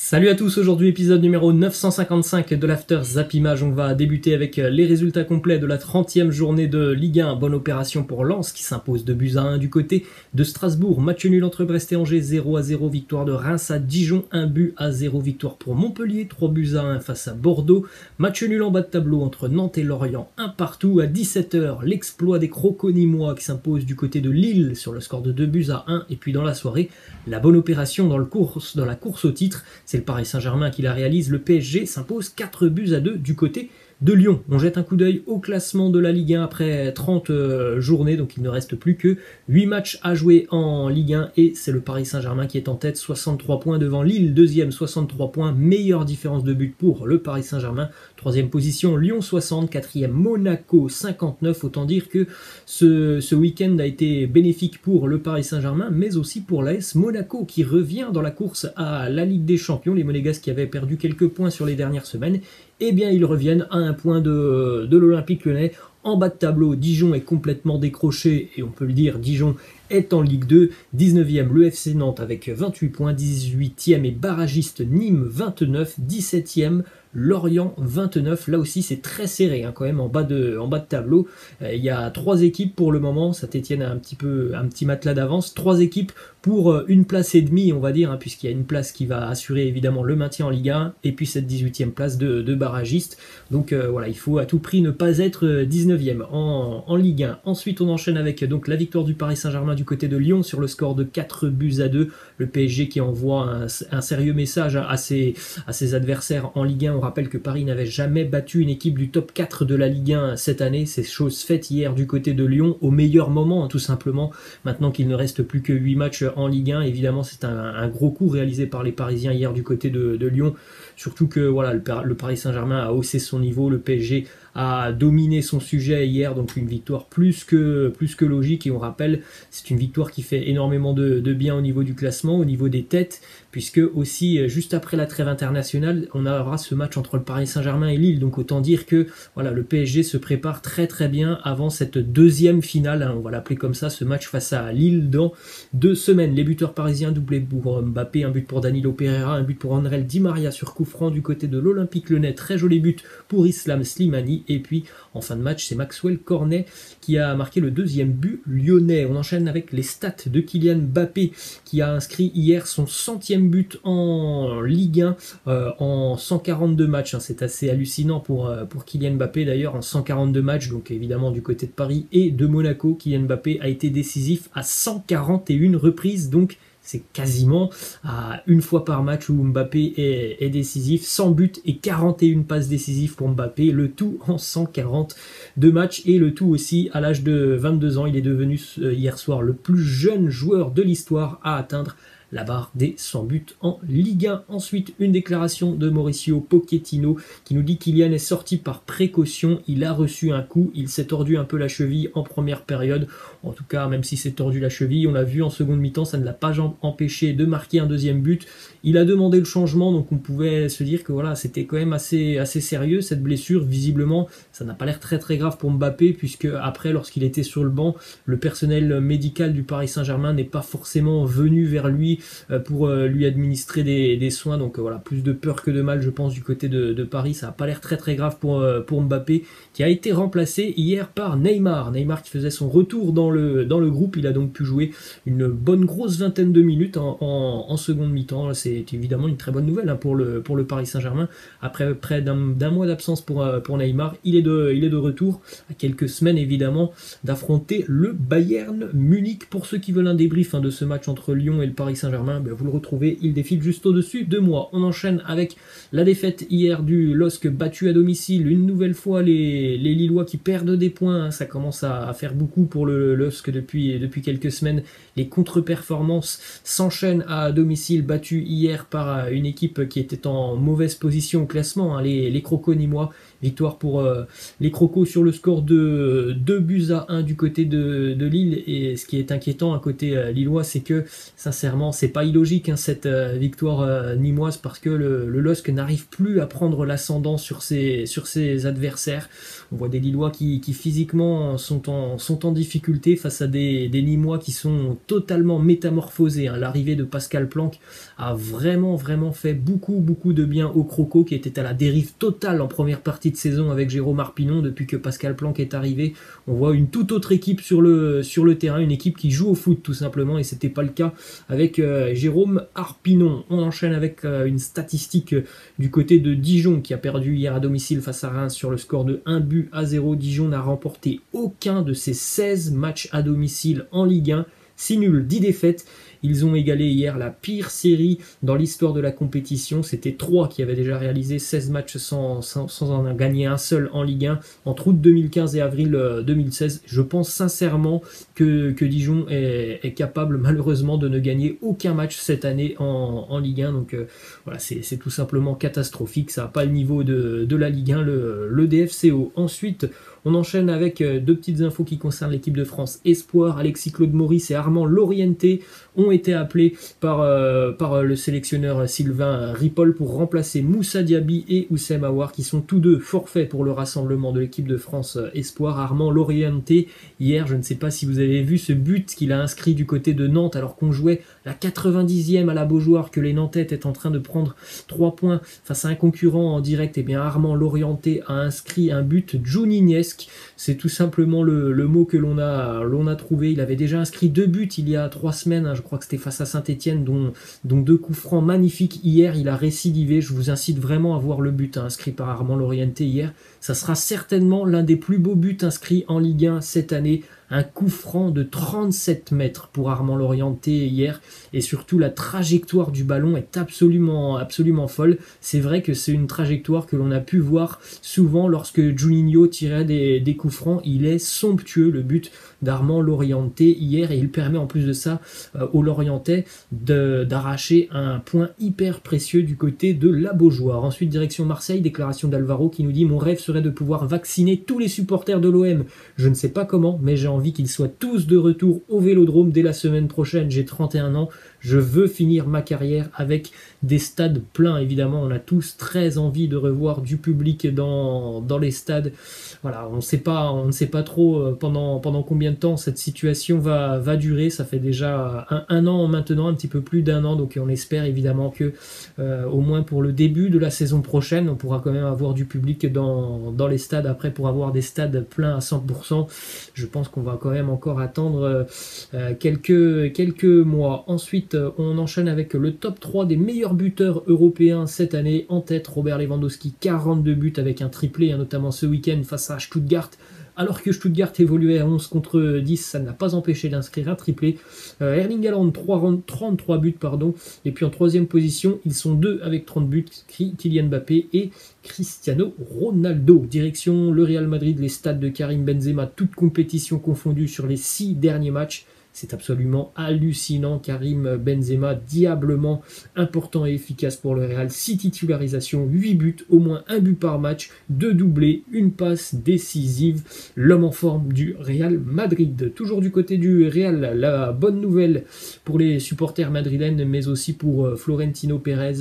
Salut à tous, aujourd'hui épisode numéro 955 de l'After Zappimage. On va débuter avec les résultats complets de la 30e journée de Ligue 1. Bonne opération pour Lens qui s'impose 2-1 du côté de Strasbourg. Match nul entre Brest et Angers, 0-0. Victoire de Reims à Dijon, 1-0. Victoire pour Montpellier, 3-1 face à Bordeaux. Match nul en bas de tableau entre Nantes et Lorient, 1 partout. À 17h, l'exploit des Crocos-Nîmois qui s'impose du côté de Lille sur le score de 2-1. Et puis dans la soirée, la bonne opération dans la course au titre. C'est le Paris Saint-Germain qui la réalise. Le PSG s'impose 4-2 du côté de Lyon. On jette un coup d'œil au classement de la Ligue 1 après 30 journées, donc il ne reste plus que 8 matchs à jouer en Ligue 1 et c'est le Paris Saint-Germain qui est en tête, 63 points devant Lille, deuxième 63 points, meilleure différence de but pour le Paris Saint-Germain, troisième position Lyon 60, quatrième Monaco 59, autant dire que ce week-end a été bénéfique pour le Paris Saint-Germain, mais aussi pour l'AS Monaco qui revient dans la course à la Ligue des Champions, les Monégasques qui avaient perdu quelques points sur les dernières semaines, eh bien ils reviennent à un point de l'Olympique Lyonnais. En bas de tableau, Dijon est complètement décroché, et on peut le dire, Dijon est en Ligue 2, 19e le FC Nantes avec 28 points, 18e et barragiste Nîmes 29, 17e Lorient 29, là aussi c'est très serré quand même en bas de tableau. Il y a 3 équipes pour le moment, Saint-Etienne a un petit matelas d'avance, 3 équipes pour une place et demie on va dire, puisqu'il y a une place qui va assurer évidemment le maintien en Ligue 1 et puis cette 18e place de barragiste. Donc voilà, il faut à tout prix ne pas être 19e en Ligue 1. Ensuite on enchaîne avec donc la victoire du Paris Saint-Germain du côté de Lyon sur le score de 4-2. Le PSG qui envoie un sérieux message à ses adversaires en Ligue 1. On rappelle que Paris n'avait jamais battu une équipe du top 4 de la Ligue 1 cette année. C'est chose faite hier du côté de Lyon, au meilleur moment tout simplement. Maintenant qu'il ne reste plus que 8 matchs en Ligue 1, évidemment c'est un gros coup réalisé par les Parisiens hier du côté de Lyon. Surtout que voilà, le Paris Saint-Germain a haussé son niveau, le PSG a dominé son sujet hier, donc une victoire plus que logique. Et on rappelle, c'est une victoire qui fait énormément de bien au niveau du classement, au niveau des têtes, puisque aussi juste après la trêve internationale, on aura ce match entre le Paris Saint-Germain et Lille. Donc autant dire que voilà, le PSG se prépare très très bien avant cette deuxième finale, on va l'appeler comme ça, ce match face à Lille dans 2 semaines. Les buteurs parisiens, doublé pour Mbappé, un but pour Danilo Pereira, un but pour André Di Maria sur coup franc du côté de l'Olympique Lyonnais, très joli but pour Islam Slimani. Et puis en fin de match, c'est Maxwell Cornet qui a marqué le deuxième but lyonnais. On enchaîne avec les stats de Kylian Mbappé qui a inscrit hier son 100e but en Ligue 1 en 142 matchs. C'est assez hallucinant pour Kylian Mbappé d'ailleurs, en 142 matchs, donc évidemment du côté de Paris et de Monaco. Kylian Mbappé a été décisif à 141 reprises, donc c'est quasiment à une fois par match où Mbappé est décisif, 100 buts et 41 passes décisives pour Mbappé, le tout en 142 matchs et le tout aussi à l'âge de 22 ans. Il est devenu hier soir le plus jeune joueur de l'histoire à atteindre la barre des 100 buts en Ligue 1. Ensuite, une déclaration de Mauricio Pochettino qui nous dit qu'Kylian est sorti par précaution, il a reçu un coup, il s'est tordu un peu la cheville en première période. En tout cas, même si c'est tordu la cheville, on l'a vu en seconde mi-temps, ça ne l'a pas empêché de marquer un deuxième but. Il a demandé le changement, donc on pouvait se dire que voilà, c'était quand même assez sérieux cette blessure. Visiblement, ça n'a pas l'air très très grave pour Mbappé, puisque après, lorsqu'il était sur le banc, le personnel médical du Paris Saint-Germain n'est pas forcément venu vers lui pour lui administrer des soins. Donc voilà, plus de peur que de mal, je pense, du côté de Paris. Ça n'a pas l'air très très grave pour Mbappé, qui a été remplacé hier par Neymar. Neymar qui faisait son retour dans le groupe. Il a donc pu jouer une bonne grosse vingtaine de minutes en seconde mi-temps. C'est évidemment une très bonne nouvelle pour le Paris Saint-Germain. Après près d'un mois d'absence pour Neymar, il est de retour, à quelques semaines évidemment d'affronter le Bayern Munich. Pour ceux qui veulent un débrief de ce match entre Lyon et le Paris Saint-Germain, vous le retrouvez, il défile juste au-dessus de moi. On enchaîne avec la défaite hier du LOSC battu à domicile. Une nouvelle fois les Lillois qui perdent des points, ça commence à faire beaucoup pour le LOSC depuis quelques semaines. Les contre-performances s'enchaînent à domicile, battu hier par une équipe qui était en mauvaise position au classement, les Crocos-Nîmois. Victoire pour les Crocos sur le score de 2-1 du côté de Lille. Et ce qui est inquiétant à côté lillois, c'est que sincèrement c'est pas illogique cette victoire nîmoise, parce que le LOSC n'arrive plus à prendre l'ascendant sur ses adversaires. On voit des Lillois qui physiquement sont en difficulté côté face à des Nîmois qui sont totalement métamorphosés. Hein. L'arrivée de Pascal Planck a vraiment fait beaucoup de bien aux Crocos qui étaient à la dérive totale en première partie de saison avec Jérôme Arpinon. Depuis que Pascal Planck est arrivé, on voit une toute autre équipe sur le terrain, une équipe qui joue au foot tout simplement, et c'était pas le cas avec Jérôme Arpinon. On enchaîne avec une statistique du côté de Dijon qui a perdu hier à domicile face à Reims sur le score de 1-0. Dijon n'a remporté aucun de ses 16 matchs à domicile en Ligue 1. 6 nuls, 10 défaites. Ils ont égalé hier la pire série dans l'histoire de la compétition. C'était Troyes qui avait déjà réalisé 16 matchs sans en gagner un seul en Ligue 1 entre août 2015 et avril 2016. Je pense sincèrement que Dijon est capable malheureusement de ne gagner aucun match cette année en Ligue 1. Donc voilà, c'est tout simplement catastrophique. Ça n'a pas le niveau de la Ligue 1, le DFCO. Ensuite, on enchaîne avec deux petites infos qui concernent l'équipe de France Espoir. Alexis Claude Maurice et Armand Lorienté ont été appelés par le sélectionneur Sylvain Ripoll pour remplacer Moussa Diaby et Oussem Aouar qui sont tous deux forfaits pour le rassemblement de l'équipe de France Espoir. Armand Lorienté, hier, je ne sais pas si vous avez vu ce but qu'il a inscrit du côté de Nantes alors qu'on jouait la 90e à la Beaujoire, que les Nantais étaient en train de prendre 3 points face à un concurrent en direct. Et bien Armand Lorienté a inscrit un but Juninesque. C'est tout simplement le mot que l'on a trouvé. Il avait déjà inscrit 2 buts il y a 3 semaines, hein, je crois que c'était face à Saint-Etienne, dont 2 coups francs magnifiques. Hier, il a récidivé. Je vous incite vraiment à voir le but inscrit par Armand Lorienté hier. Ça sera certainement l'un des plus beaux buts inscrits en Ligue 1 cette année. Un coup franc de 37 mètres pour Armand Lorienté hier, et surtout la trajectoire du ballon est absolument folle. C'est vrai que c'est une trajectoire que l'on a pu voir souvent lorsque Juninho tirait des coups francs. Il est somptueux le but d'Armand Lorienté hier, et il permet en plus de ça aux Lorientais d'arracher un point hyper précieux du côté de la Beaujoire. Ensuite, direction Marseille, déclaration d'Alvaro qui nous dit: mon rêve serait de pouvoir vacciner tous les supporters de l'OM. Je ne sais pas comment, mais j'ai envie qu'ils soient tous de retour au Vélodrome dès la semaine prochaine. J'ai 31 ans, je veux finir ma carrière avec des stades pleins. Évidemment, on a tous très envie de revoir du public dans les stades. Voilà, on ne sait pas trop pendant combien de temps cette situation va durer. Ça fait déjà un an maintenant, un petit peu plus d'1 an, donc on espère évidemment que au moins pour le début de la saison prochaine, on pourra quand même avoir du public dans les stades. Après, pour avoir des stades pleins à 100%, je pense qu'on va quand même encore attendre quelques mois. Ensuite, on enchaîne avec le top 3 des meilleurs buteurs européens cette année. En tête, Robert Lewandowski, 42 buts avec un triplé, hein, notamment ce week-end face à Stuttgart. Alors que Stuttgart évoluait à 11 contre 10, ça n'a pas empêché d'inscrire un triplé. Erling Haaland, 33 buts, pardon. Et puis en troisième position, ils sont 2 avec 30 buts, Kylian Mbappé et Cristiano Ronaldo. Direction le Real Madrid, les stades de Karim Benzema, toutes compétitions confondues sur les 6 derniers matchs. C'est absolument hallucinant. Karim Benzema, diablement important et efficace pour le Real. 6 titularisations, 8 buts, au moins 1 but par match, 2 doublés, une passe décisive. L'homme en forme du Real Madrid. Toujours du côté du Real, la bonne nouvelle pour les supporters madrilènes, mais aussi pour Florentino Pérez.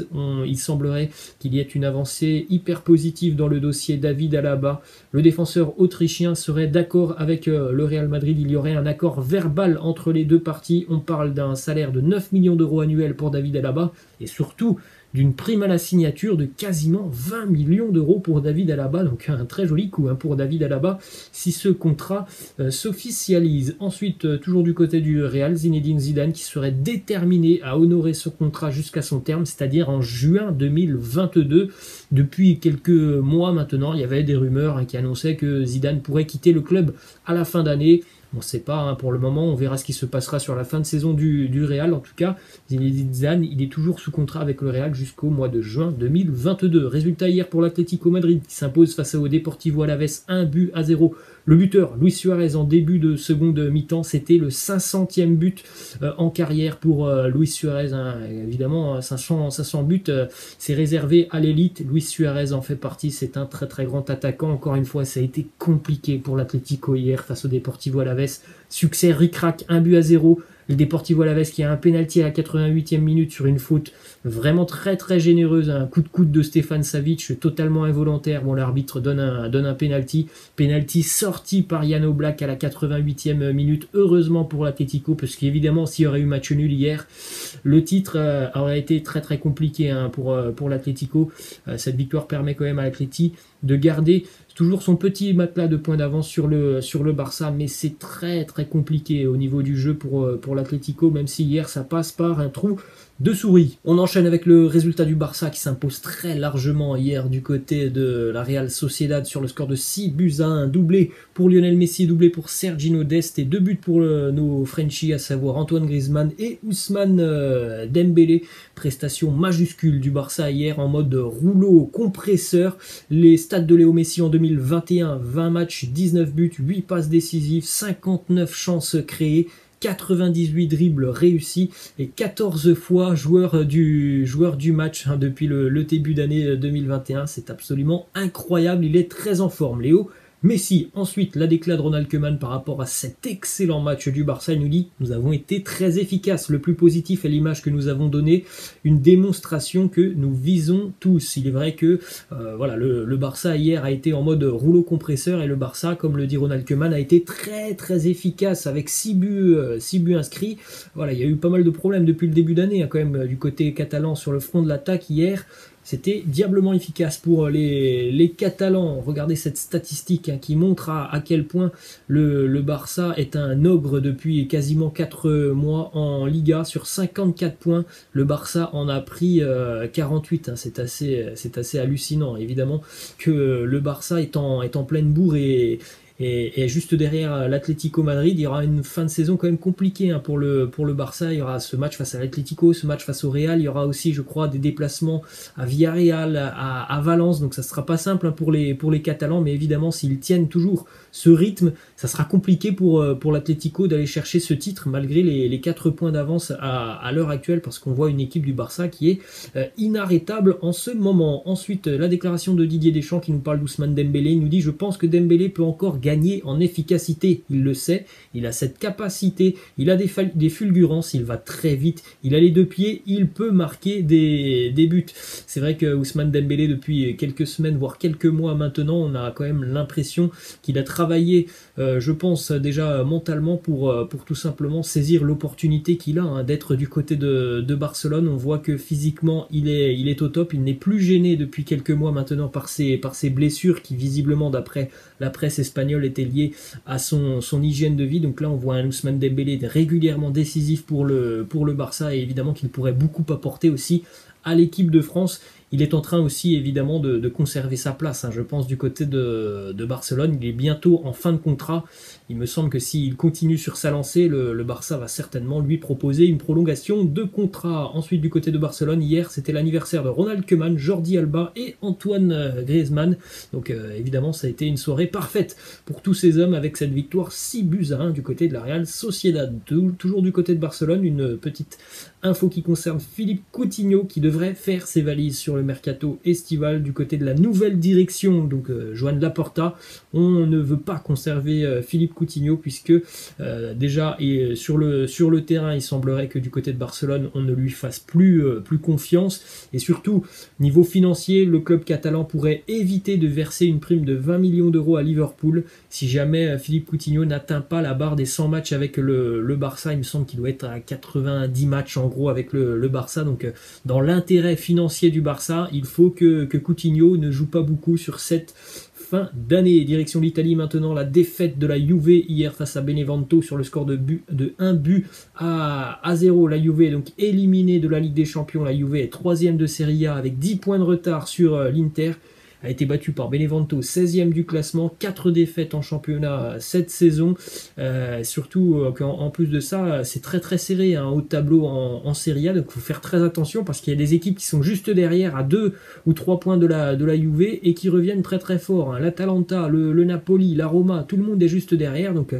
Il semblerait qu'il y ait une avancée hyper positive dans le dossier David Alaba. Le défenseur autrichien serait d'accord avec le Real Madrid. Il y aurait un accord verbal entre les deux parties. On parle d'un salaire de 9 millions d'euros annuels pour David Alaba, et surtout d'une prime à la signature de quasiment 20 millions d'euros pour David Alaba. Donc un très joli coup pour David Alaba si ce contrat s'officialise. Ensuite, toujours du côté du Real, Zinedine Zidane qui serait déterminé à honorer ce contrat jusqu'à son terme, c'est-à-dire en juin 2022. Depuis quelques mois maintenant, il y avait des rumeurs qui annonçaient que Zidane pourrait quitter le club à la fin d'année. On ne sait pas pour le moment, on verra ce qui se passera sur la fin de saison du Real. En tout cas, Zinedine Zidane, il est toujours sous contrat avec le Real jusqu'au mois de juin 2022. Résultat hier pour l'Atlético Madrid qui s'impose face au Deportivo Alavés 1-0. Le buteur, Luis Suarez, en début de seconde mi-temps, c'était le 500e but en carrière pour Luis Suarez. Évidemment, 500 buts, c'est réservé à l'élite. Luis Suarez en fait partie, c'est un très très grand attaquant. Encore une fois, ça a été compliqué pour l'Atlético hier face au Deportivo Alavés. Succès ric-rac, 1-0. Le Deportivo Alavés qui a un penalty à la 88e minute sur une faute vraiment très très généreuse, un coup de coude de Stefan Savic totalement involontaire. Bon, l'arbitre donne un penalty sorti par Jan Oblak à la 88e minute, heureusement pour l'Atlético, parce qu'évidemment s'il y aurait eu match nul hier, le titre aurait été très très compliqué pour l'Atlético. Cette victoire permet quand même à l'Atleti de garder toujours son petit matelas de points d'avance sur le Barça, mais c'est très très compliqué au niveau du jeu pour l'Atlético, même si hier ça passe par un trou de souris. On enchaîne avec le résultat du Barça qui s'impose très largement hier du côté de la Real Sociedad sur le score de 6-1, doublé pour Lionel Messi, doublé pour Sergino Dest et 2 buts pour nos Frenchies, à savoir Antoine Griezmann et Ousmane Dembélé. Prestation majuscule du Barça hier en mode rouleau compresseur. Les stats de Léo Messi en 2021, 20 matchs, 19 buts, 8 passes décisives, 59 chances créées, 98 dribbles réussis et 14 fois joueur du match depuis le début d'année 2021. C'est absolument incroyable, il est très en forme Léo Messi. Ensuite, la déclat de Ronald Koeman par rapport à cet excellent match du Barça, il nous dit « Nous avons été très efficaces. Le plus positif est l'image que nous avons donnée, une démonstration que nous visons tous. » Il est vrai que voilà, le Barça hier a été en mode rouleau compresseur et le Barça, comme le dit Ronald Koeman, a été très très efficace avec 6 buts inscrits. Voilà, il y a eu pas mal de problèmes depuis le début d'année quand même du côté catalan sur le front de l'attaque hier. C'était diablement efficace pour les Catalans. Regardez cette statistique qui montre à quel point le Barça est un ogre depuis quasiment 4 mois en Liga. Sur 54 points, le Barça en a pris 48. C'est assez hallucinant. Évidemment que le Barça est en pleine bourre et juste derrière l'Atlético Madrid, il y aura une fin de saison quand même compliquée pour le Barça. Il y aura ce match face à l'Atlético, ce match face au Real. Il y aura aussi, je crois, des déplacements à Villarreal, à Valence. Donc ça ne sera pas simple pour les Catalans. Mais évidemment, s'ils tiennent toujours ce rythme, ça sera compliqué pour l'Atlético d'aller chercher ce titre malgré les 4 points d'avance à l'heure actuelle, parce qu'on voit une équipe du Barça qui est inarrêtable en ce moment. Ensuite, la déclaration de Didier Deschamps qui nous parle d'Ousmane Dembélé. Il nous dit « Je pense que Dembélé peut encore gagner en efficacité. Il le sait, il a cette capacité, il a des fulgurances, il va très vite, il a les 2 pieds, il peut marquer des buts. » C'est vrai que Ousmane Dembélé, depuis quelques semaines, voire quelques mois maintenant, on a quand même l'impression qu'il a travaillé, je pense déjà mentalement pour tout simplement saisir l'opportunité qu'il a d'être du côté de Barcelone. On voit que physiquement il est au top, il n'est plus gêné depuis quelques mois maintenant par ses blessures qui visiblement d'après la presse espagnole étaient liées à son hygiène de vie. Donc là on voit un Ousmane Dembélé régulièrement décisif pour le Barça et évidemment qu'il pourrait beaucoup apporter aussi à l'équipe de France. Il est en train aussi évidemment de conserver sa place, je pense, du côté de Barcelone. Il est bientôt en fin de contrat. Il me semble que s'il continue sur sa lancée, le Barça va certainement lui proposer une prolongation de contrat. Ensuite, du côté de Barcelone, hier, c'était l'anniversaire de Ronald Koeman, Jordi Alba et Antoine Griezmann. Donc évidemment, ça a été une soirée parfaite pour tous ces hommes avec cette victoire 6-1 du côté de la Real Sociedad. Toujours du côté de Barcelone, une petite info qui concerne Philippe Coutinho qui devrait faire ses valises sur le mercato estival du côté de la nouvelle direction, donc Joan Laporta. On ne veut pas conserver Philippe Coutinho puisque déjà et sur le terrain il semblerait que du côté de Barcelone on ne lui fasse plus confiance, et surtout niveau financier le club catalan pourrait éviter de verser une prime de 20 millions d'euros à Liverpool si jamais Philippe Coutinho n'atteint pas la barre des 100 matchs avec le Barça. Il me semble qu'il doit être à 90 matchs en gros avec le Barça, donc dans l'intérêt financier du Barça, il faut que Coutinho ne joue pas beaucoup sur cette fin d'année. Direction l'Italie maintenant, la défaite de la Juve hier face à Benevento sur le score de 1 but à 0. La Juve est donc éliminée de la Ligue des Champions. La Juve est 3e de Serie A avec 10 points de retard sur l'Inter. A été battu par Benevento, 16e du classement, 4 défaites en championnat cette saison. Surtout qu'en plus de ça, c'est très très serré au tableau en Serie A, donc il faut faire très attention parce qu'il y a des équipes qui sont juste derrière à 2 ou 3 points de la Juve et qui reviennent très très fort. L'Atalanta, le Napoli, la Roma, tout le monde est juste derrière, donc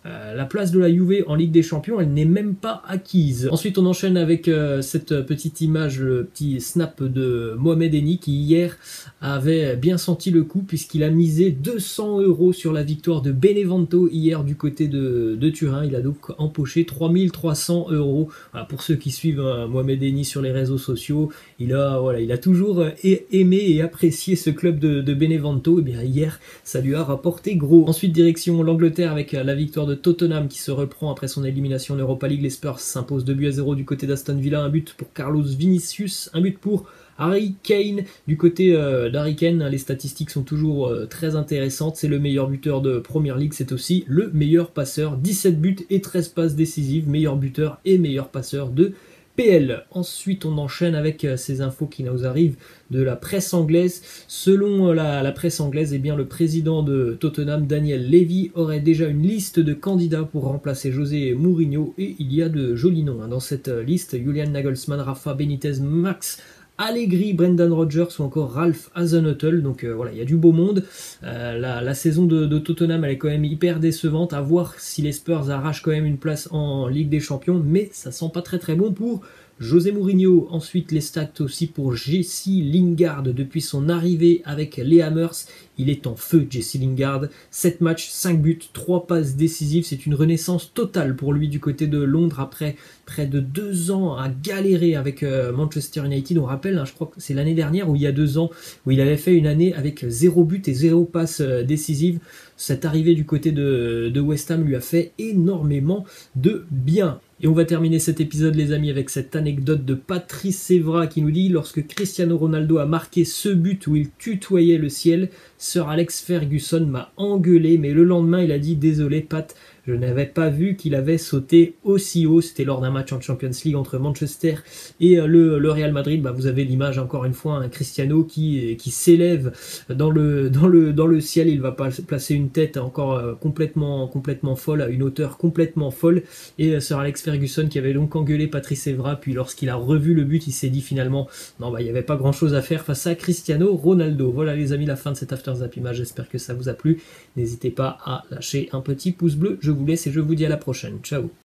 la place de la Juve en Ligue des Champions, elle n'est même pas acquise. Ensuite on enchaîne avec cette petite image, le petit snap de Mohamed Eni qui hier avait avait bien senti le coup puisqu'il a misé 200 € sur la victoire de Benevento hier du côté de Turin. Il a donc empoché 3300 €. Voilà, pour ceux qui suivent Mohamed Eni sur les réseaux sociaux, il a toujours aimé et apprécié ce club de Benevento. Et bien hier, ça lui a rapporté gros. Ensuite, direction l'Angleterre avec la victoire de Tottenham qui se reprend après son élimination en Europa League. Les Spurs s'imposent 2-0 du côté d'Aston Villa. Un but pour Carlos Vinicius, un but pour Harry Kane. Du côté d'Harry Kane, les statistiques sont toujours très intéressantes. C'est le meilleur buteur de Premier League, c'est aussi le meilleur passeur. 17 buts et 13 passes décisives, meilleur buteur et meilleur passeur de PL. Ensuite, on enchaîne avec ces infos qui nous arrivent de la presse anglaise. Selon la presse anglaise, eh bien, le président de Tottenham, Daniel Levy, aurait déjà une liste de candidats pour remplacer José Mourinho et il y a de jolis noms dans cette liste. Julian Nagelsmann, Rafa Benitez, Max Allegri, Brendan Rodgers ou encore Ralph Hasenhüttl. Donc voilà, il y a du beau monde. La saison de Tottenham, elle est quand même hyper décevante. À voir si les Spurs arrachent quand même une place en Ligue des Champions, mais ça sent pas très très bon pour José Mourinho. Ensuite, les stats aussi pour Jesse Lingard depuis son arrivée avec les Hammers. Il est en feu, Jesse Lingard. 7 matchs, 5 buts, 3 passes décisives. C'est une renaissance totale pour lui du côté de Londres après près de 2 ans à galérer avec Manchester United. On rappelle, je crois que c'est l'année dernière ou il y a 2 ans où il avait fait une année avec 0 but et 0 passe décisive. Cette arrivée du côté de West Ham lui a fait énormément de bien. Et on va terminer cet épisode, les amis, avec cette anecdote de Patrice Evra qui nous dit « Lorsque Cristiano Ronaldo a marqué ce but où il tutoyait le ciel, Sir Alex Ferguson m'a engueulé, mais le lendemain, il a dit « Désolé, Pat, je n'avais pas vu qu'il avait sauté aussi haut. » C'était lors d'un match en Champions League entre Manchester et le Real Madrid. Bah, vous avez l'image, encore une fois, un Cristiano qui s'élève dans le ciel. Il va placer une tête encore complètement folle, à une hauteur complètement folle. Et Sir Alex Ferguson qui avait donc engueulé Patrice Evra, puis lorsqu'il a revu le but, il s'est dit finalement non, bah, il n'y avait pas grand chose à faire face à Cristiano Ronaldo. Voilà les amis, la fin de cet After Zappimage, j'espère que ça vous a plu. N'hésitez pas à lâcher un petit pouce bleu, je vous laisse et je vous dis à la prochaine. Ciao.